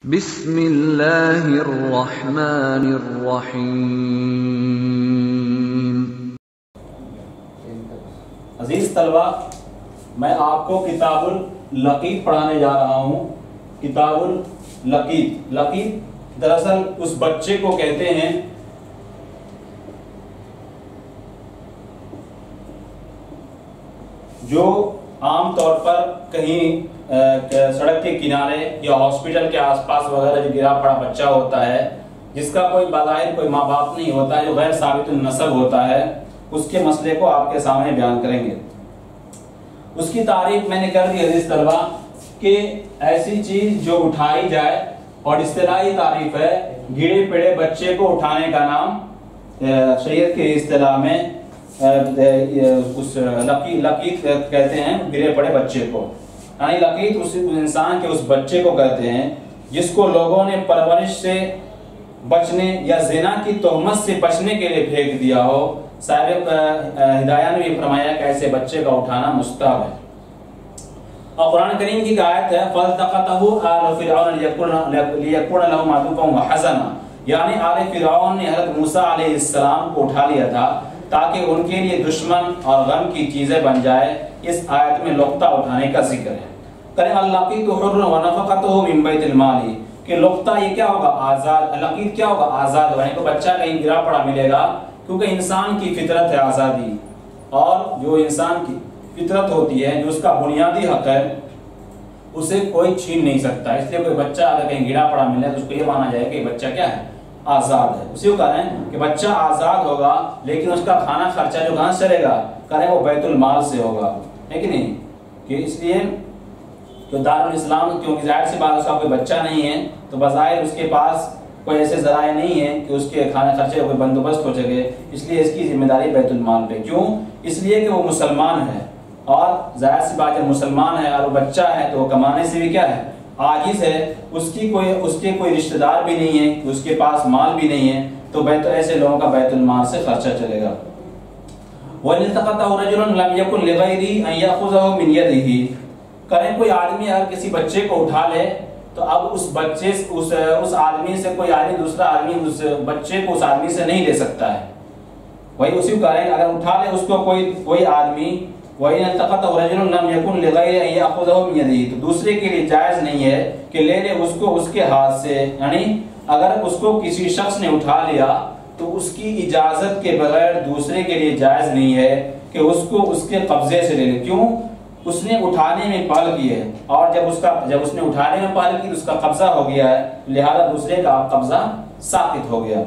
بسم اللہ الرحمن الرحیم۔ عزیز طلبہ، میں آپ کو کتاب اللقیط پڑھانے جا رہا ہوں۔ کتاب اللقیط، لقیط دراصل اس بچے کو کہتے ہیں جو عام طور پر کہیں سڑک کے کنارے یا ہاسپٹل کے آس پاس وغیرہ جو گرا پڑا بچہ ہوتا ہے، جس کا کوئی بظاہر کوئی ماں باپ نہیں ہوتا ہے، جو غیر ثابت النسب ہوتا ہے، اس کے مسئلے کو آپ کے سامنے بیان کریں گے۔ اس کی تعریف میں نے کر دی عزیز طلبہ کہ ایسی چیز جو اٹھائی جائے، اور اصطلاحی تعریف ہے گرے پڑے بچے کو اٹھانے کا نام شریعت کے اصطلاح میں اس لقیط کہتے ہیں، گرے پڑے بچے کو۔ یعنی لقیط اس انسان کے اس بچے کو کہتے ہیں جس کو لوگوں نے پرورش سے بچنے یا زنا کی تہمت سے بچنے کے لیے پھینک دیا ہو۔ صاحب ہدایہ نے بھی فرمایا کہ ایسے بچے کا اٹھانا مستحب ہے۔ اور قرآن کریم کی آیت ہے فَالْتَقَطَهُ آلُ فِرْعَوْنَ لِيَكُونَ لَهُمْ عَدُوًّا وَحَزَنًا، یعنی آل فرعون نے حضرت موسیٰ علیہ السلام کو اٹھا لیا تھا تاکہ ان کے لیے دشمن اور غم کی چیزیں بن جائے۔ اس آیت میں لقطہ اٹھانے کا ذکر ہے۔ کریں اللقیط حر ونفقتہ من بیت المال، کہ لقطہ یہ کیا ہوگا؟ آزاد۔ لقیط کیا ہوگا؟ آزاد ہوگا، یعنی بچہ کہیں گرا پڑا ملے گا، کیونکہ انسان کی فطرت ہے آزادی، اور جو انسان کی فطرت ہوتی ہے، جو اس کا بنیادی حق ہے، اسے کوئی چھین نہیں سکتا۔ اس لیے کوئی بچہ اگر کہیں گرا پڑا ملے تو اس کو یہ مانا جائے کہ بچہ کیا ہے؟ آزاد ہے۔ اسی کو کہہ رہے ہیں کہ بچہ آزاد ہوگا، لیکن اس کا کھانا خرچہ جو کہاں سے چلے گا؟ کریں وہ بیت المال سے ہوگا، ہے کہ نہیں؟ کہ اس لیے کہ دارالاسلام، کیونکہ ظاہر سی بات اس کا کوئی بچہ نہیں ہے تو بظاہر اس کے پاس کوئی ایسے ذرائع نہیں ہے کہ اس کے کھانے خرچے کا کوئی بندوبست ہو سکے، اس لیے اس کی ذمہ داری بیت المال پہ۔ کیوں؟ اس لیے کہ وہ مسلمان ہے، اور ظاہر سی بات ہے مسلمان ہے اور وہ بچہ ہے تو وہ کمانے سے بھی کیا ہے؟ عاجز ہے۔ اس کے کوئی رشتہ دار بھی نہیں ہے، اس کے پاس مال بھی نہیں ہے، تو ایسے لوگوں کا بیت المال سے خرچہ چلے گا۔ وَلِلْتَقَطَهُ رَجُلٌ لَمْ يَكُنْ لِغَيْرِهِ أَنْ يَأْخُذَهُ مِنْ يَدِهِ، کریں کوئی آدمی اگر کسی بچے کو اٹھا لے تو اب اس بچے اس آدمی سے کوئی آدمی دوسرا آدمی اس بچے کو اس آدمی سے نہیں لے سکتا ہے۔ وہی اسی کو کہہ رہے ہیں اگر اٹھا لے اس کو کوئی آدمی، وَإِنْ الْتَقَطَهُ رَجُلٌ لَمْ يَكُنْ لِغَيْرِهِ أَنْ يَأْخُذَهُ مِنْ يَدِهِ، تو دوسرے کے لیے جائز نہیں ہے کہ لے لے اس کو اس کے ہاتھ سے۔ یعنی اگر اس کو کسی شخص نے اٹھا لیا تو اس کی اجازت کے بغیر دوسرے کے لیے جائز نہیں ہے کہ اس کو اس کے قبضے سے لے لے۔ کیوں؟ اس نے اٹھانے میں پہل کی ہے، اور جب اس نے اٹھانے میں پہل کی تو اس کا قبضہ ہو گیا ہے، لہذا دوسرے کا قبضہ ساقط ہو گیا۔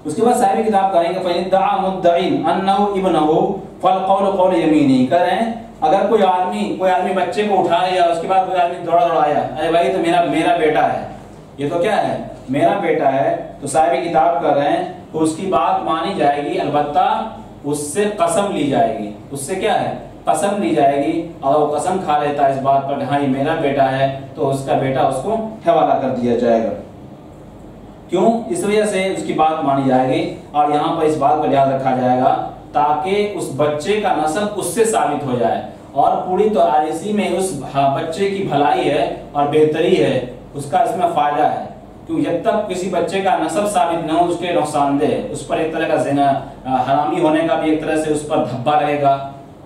اس کے بعد صاحب کتاب کہیں گے فَإِنِ ادَّعَى مُدَّعٍ أَنَّهُ ابْنَهُ فَالْقَوْلُ قَوْلُ يَمِينِهِ، کہہ رہے ہیں اگر کوئی آدمی بچے کو اٹھا لیا، اس کے بعد کوئی آدمی دوڑا آیا، ارے بھائی تو میرا بیٹا ہے، یہ تو کیا ہے؟ میرا بیٹا ہے، تو صاحب کتاب کر رہے ہیں تو اس کی بات مانی جائے گی، البتہ اس سے قسم لی جائے گی۔ اس سے کیا ہے؟ قسم لی جائے گی، اور وہ قسم کھا لیتا ہے اس بات پر کہ ہاں یہ میرا بیٹا ہے، تو اس کا بیٹا اس کو حوالہ کر دیا جائے گا۔ کیوں؟ اس وجہ سے اس کی بات مانی جائے گی، اور یہاں پر اس بات پر لحاظ رکھا جائے گا تاکہ اس بچے کا نسب اس سے ثابت ہو جائے، اور پوری تو اسی میں اس بچے کی بھلائی ہے اور بہتری ہے، اس کا اس میں فائدہ ہے۔ کیوں؟ جب تک کسی بچے کا نسب ثابت نہ ہو اس کے نقصان دہ، اس پر ایک طرح کا زنا حرامی ہونے کا بھی ایک طرح سے اس پر دھبا رہے گا،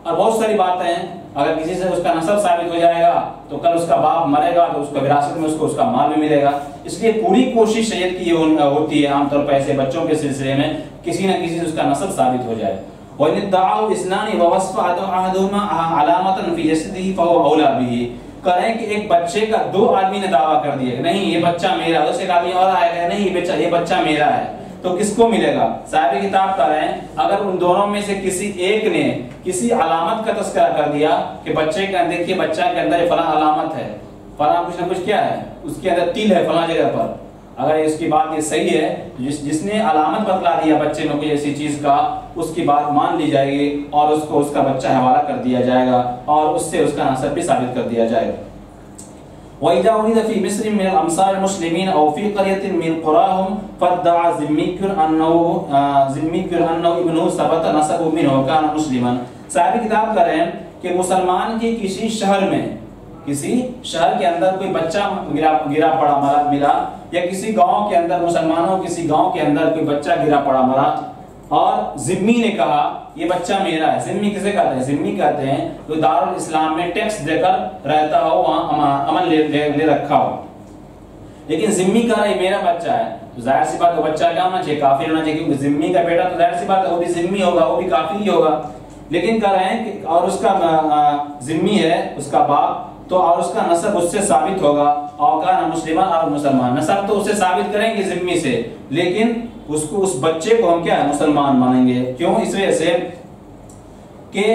اور بہت ساری باتیں ہیں۔ اگر کسی سے اس کا نسب ثابت ہو جائے گا تو کل اس کا باپ مرے گا تو اس کو وراثت میں اس کا مال بھی ملے گا۔ اس لیے پوری کوشش شریعت کی ہوتی ہے عام طور پر ایسے بچوں کے سلسلے میں کسی نہ کسی سے اس کا نسب ثابت ہو جائے۔ وَإِنِ ادَّعَوْا اثْنَانِ وَوَصَفَ أَحَدُهُمَا عَلَامَةً فِي جَسَدِهِ فَهُوَ أَوْلَىٰ بِهِ، کریں کہ ایک بچے کا دو آدمی نے دعویٰ کر دیا کہ نہیں یہ بچہ میرا، دوسرے ایک آدمی اور آئے گا نہیں یہ بچہ میرا ہے، تو کس کو ملے گا؟ صاحب کتاب کر رہے ہیں اگر ان دونوں میں سے کسی ایک نے کسی علامت کا تذکرہ کر دیا کہ بچے کے اندر، دیکھیے بچہ کے اندر فلاں علامت ہے، فلاں کچھ نہ کچھ کیا ہے، اس کے اندر تل ہے فلاں جگہ پر، اگر اس کی بات یہ صحیح ہے، جس نے علامت بتلا دیا بچے میں کوئی ایسی چیز کا، اس کی بات مان لی جائے گی، اور اس کو اس کا بچہ حوالہ کر دیا جائے گا، اور اس سے اس کا نسب بھی ثابت کر دیا جائے گا۔ وَإِذَا وُلِدَ فِي مِصْرٍ مِنَ الْأَمْصَارِ الْمُسْلِمِينَ أَوْ فِي قَرْيَةٍ مِنْ قُرَاهُمْ فَادَّعَى ذِمِّيٌّ أَنَّهُ ابْنُهُ ثَبَتَ نَسَبُهُ مِنْهُ وَكَانَ مُسْلِمًا، صاحب کتاب کر رہے ہیں کہ مسلمان کی کسی شہر میں کسی شہر کے اندر کوئی بچہ گرا پڑا ملا، یا کسی گاؤں کے اندر مسلمانوں کسی گاؤں کے اندر کوئی بچہ گرا پڑا مرا، اور ذمی نے کہا یہ بچہ میرا ہے. ذمی کسے کہتے ہیں؟ ذمی کہتے ہیں جو دارالاسلام میں ٹیکس دے کر رہتا ہو، وہاں امن لے رکھا ہو. لیکن ذمی کہہ رہا ہے یہ میرا بچہ ہے، تو ظاہر سی بات ہے بچہ کیا ہونا چاہیے؟ کافر ہونا چاہیے، کیونکہ ذمی کا بیٹا تو ظاہر سی بات ہے وہ بھی ذمی ہوگا، وہ بھی کافر ہی ہوگا. لیکن کہہ رہے ہیں کہ اور اس کا ذمی ہے اس کا باپ، تو اور اس کا نسب اس سے ثابت ہوگا، اور کہا مسلمہ اور مسلمان، نسب تو اسے ثابت کریں گے ذمی سے، لیکن اس بچے کو ہم کیا ہے؟ مسلمان مانیں گے. کیوں؟ اس وجہ سے کہ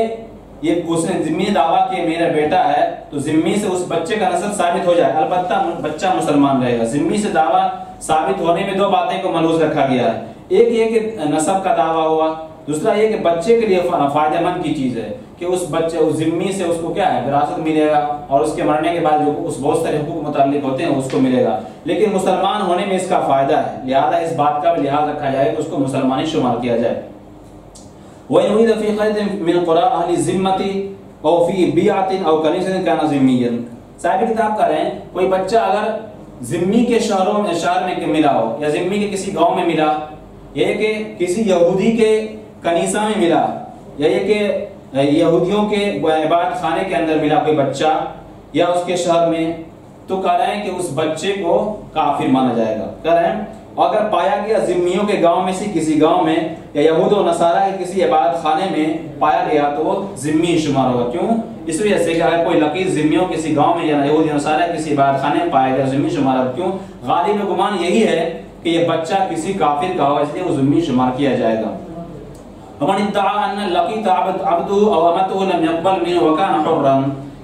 یہ اس نے ذمی دعویٰ کہ میرا بیٹا ہے، تو ذمی سے اس بچے کا نسب ثابت ہو جائے، البتہ بچہ مسلمان رہے گا. ذمی سے دعویٰ ثابت ہونے میں دو باتیں کو ملحوظ رکھا گیا ہے. ایک یہ کہ نسب کا دعویٰ ہوا، دوسرا یہ کہ بچے کے لیے فائدہ مند کی چیز ہے کہ اس بچے اس ذمی سے اس کو کیا ہے؟ وراثت ملے گا، اور اس کے مرنے کے بعد جو اس بہت سارے حقوق متعلق ہوتے ہیں اس کو ملے گا. لیکن مسلمان ہونے میں اس کا فائدہ ہے، لہذا اس بات کا بھی لحاظ رکھا جائے کہ اس کو مسلمانی شمار کیا جائے. وَإِنْ وُلِدَ فِي قَرْيَةٍ مِّنْ قُرَىٰ أَهْلِ الذِّمَّةِ أَوْ فِي بِيْعَةٍ أَوْ كَنِيسَةٍ كَانَ ذِمِّيًّا. صاحب کتاب کہہ رہے ہیں کوئی بچہ اگر ذمی کے شہر میں ملا ہو، یا ذمی کے کسی گاؤں میں ملا، یا یہ کہ کسی یہودی کے کنیسہ میں ملا، یا یہ کہ یہودیوں کے عبادت خانے کے اندر ملا کوئی بچہ، یا اس کے شہر میں، تو کہہ رہے ہیں کہ اس بچے کو کافر مانا جائے گا. کہہ رہے ہیں اگر پایا گیا ذمیوں کے گاؤں میں سے کسی گاؤں میں، یا یہود و نصارہ کے کسی عبادت خانے میں پایا گیا تو وہ ذمی شمار ہوگا. کیوں؟ اس وجہ سے کہ اگر کوئی لقیط ذمیوں کسی گاؤں میں یا یہود و نصارہ کسی عبادت خانے میں پایا گیا ذمی شمار ہوگا. کیوں؟ غالب گمان یہی ہے کہ یہ بچہ کسی کافر کا ہوگا، اس لیے وہ ذمی شمار کیا جائے گا. ومن ادعا ان لقیط عبده او امته لم يقبل منه وكان حرا.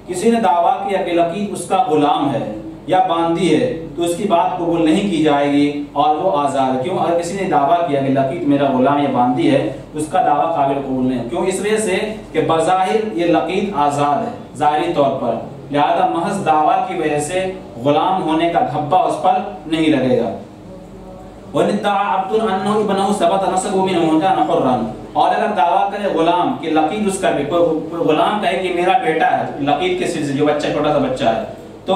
کسی نے دعویٰ کیا کہ لقیط اس کا غلام ہے یا باندی ہے تو اس کی بات قبول نہیں کی جائے گی اور وہ آزاد ہے. کیوں؟ اگر کسی نے دعویٰ کیا کہ لقیط میرا غلام یا باندی ہے اس کا دعویٰ قابل قبول نہیں ہے. کیوں؟ اس وجہ سے کہ بظاہر یہ لقیط آزاد ہے ظاہری طور پر، لہذا محض دعویٰ کی وجہ سے غلام ہونے کا دھبا اس پر نہیں لگے گا. وَإِنِ ادَّعَىٰ عَبْدٌ أَنَّهُ ابْنَهُ ثَبَتَ نَسَبُهُ مِنْهُ وَكَانَ حُرًّا. اور اگر دعویٰ کرے غلام کہ لقیط اس کا بھی، کوئی غلام کہے کہ میرا بیٹا ہے، لقیط کے سلسلے جو بچہ چھوٹا سا بچہ ہے، تو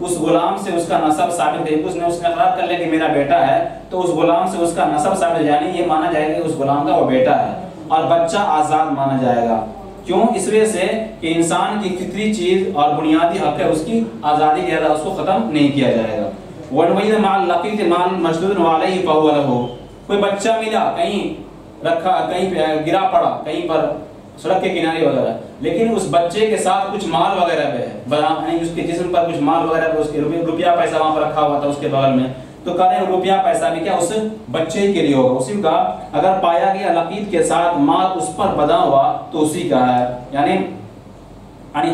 اس غلام سے اس کا نسب ثابت ہے، اس نے اقرار کر لیا کہ میرا بیٹا ہے، تو اس غلام سے اس کا نسب ثابت ہے، یعنی یہ مانا جائے گا کہ اس غلام کا وہ بیٹا ہے، اور بچہ آزاد مانا جائے گا. کیوں؟ اس وجہ سے کہ انسان کی فطری چیز اور بنیادی حق ہے اس کی آزادی کے اندر اس کو ختم نہیں کیا جائے گا. وَالْوَيْدَ مَعَ اللَّقِيطِ مَعَ الْمَشْدُودِ وَعَلَيْهِ فَهُوَ لَهُ. کوئی بچہ ملا کہیں رکھا، کہیں گرا پڑا کہیں پر سڑک کے کنارے وغیرہ، لیکن اس بچے کے ساتھ کچھ مال وغیرہ پہ ہے، یعنی اس کے جسم پر کچھ مال وغیرہ پہ، اس کے روپیہ پیسہ وہاں پر رکھا ہوا تھا اس کے بغل میں، تو کہہ رہے ہیں روپیہ پیسہ بھی کیا اس بچے کے لیے ہوگا. اسی کا اگر پایا گیا لقیط کے ساتھ مال اس پر بدا ہوا تو اسی کا ہے. یعنی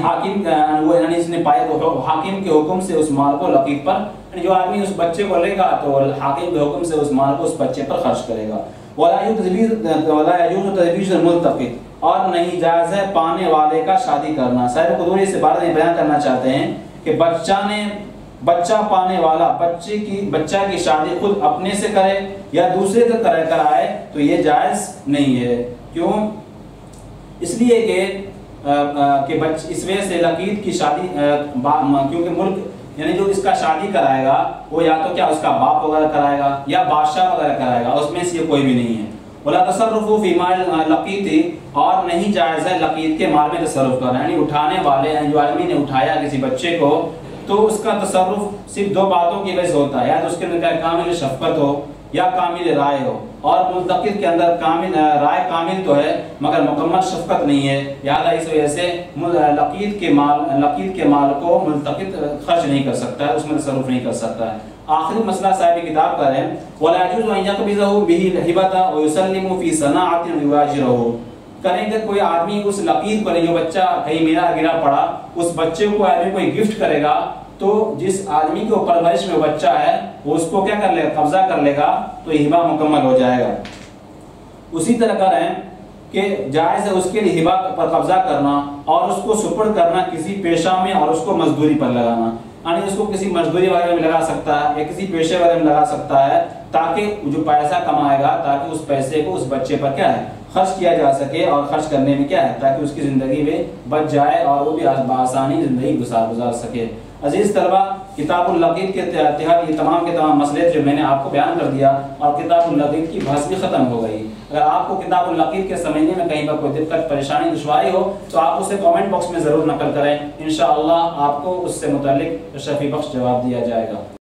حاکم یعنی اس نے پایا تو حاکم کے حکم سے اس مال کو لقیط پر، یعنی جو آدمی اس بچے کو لے گا تو حاکم کے حکم سے اس مال کو اس بچے پر خرچ کرے گا. وَلَا يَجُوزُ تَزْوِيجُ الْمُلْتَقِطِ. اور نہیں جائز ہے پانے والے کا شادی کرنا. صاحب قدوری سے بارے میں بیان کرنا چاہتے ہیں کہ بچہ پانے والا بچہ کی شادی خود اپنے سے کرے یا دوسرے سے کرائے تو یہ جائز نہیں ہے. کیوں؟ اس لیے کہ اس وجہ سے لقیط کی شادی کیونکہ ملک یعنی جو اس کا شادی کرائے گا وہ یا تو کیا اس کا باپ وغیرہ کرائے گا یا بادشاہ وغیرہ کرائے گا، اس میں سے یہ کوئی بھی نہیں ہے. وَلَا تَصَرُّفُ فِي مَالِ لَقِيطِ. اور نہیں جائز ہے لقیط کے مال میں تصرف کرنا، یعنی اٹھانے والے جو آدمی نے اٹھایا کسی بچے کو تو اس کا تصرف صرف دو باتوں کی وجہ سے ہوتا ہے، یا تو اس کے اندر کامل شفقت ہو یا کامل رائے ہو. اور ملتقط کے اندر رائے کامل تو ہے مگر مکمل شفقت نہیں ہے، لہٰذا اس وجہ سے لقیط کے مال کو ملتقط خرچ نہیں کر سکتا ہے، اس میں تصرف نہیں کر سکتا ہے. آخری مسئلہ صاحب کتاب کا ہے وَلَا يَجُوزُ أَن يَقْبِضَهُ بِهِ الْهِبَةَ وَيُسَلِّمُ فِي صَنَاعَةٍ وَيُوَاجِرُهُ. کریں گے کوئی آدمی اس لقیط پر جو بچہ کہیں میرا گرا پڑا اس بچے کو آدمی کوئی گفٹ کرے گا تو جس آدمی کے پرورش میں بچہ ہے وہ اس کو کیا کر لے گا؟ قبضہ کر لے گا تو ہبہ مکمل ہو جائے گا. اسی طرح کر رہے ہیں کہ جائز ہے اس کے لیے ہبہ پر قبضہ کرنا اور اس کو سپرد کرنا کسی پیشہ میں اور اس کو مزدوری پر لگانا، یعنی اس کو کسی مزدوری وغیرہ میں لگا سکتا ہے یا کسی پیشے وغیرہ میں لگا سکتا ہے تاکہ جو پیسہ کمائے گا تاکہ اس پیسے کو اس بچے پر کیا ہے خرچ کیا جا سکے، اور خرچ کرنے میں کیا ہے تاکہ اس کی زندگی میں بچ جائے اور وہ بھی بآسانی زندگی گزار سکے۔ عزیز طلبہ، کتاب اللقیط کے تحت یہ تمام کے تمام مسئلے جو میں نے آپ کو بیان کر دیا، اور کتاب اللقیط کی بحث بھی ختم ہو گئی۔ اگر آپ کو کتاب اللقیط کے سمجھنے میں کہیں پر کوئی دقت، پریشانی، دشواری ہو تو آپ اسے کامنٹ باکس میں ضرور نقل کریں، انشاءاللہ آپ کو اس سے متعلق شفیع بخش جواب دیا جائے گا۔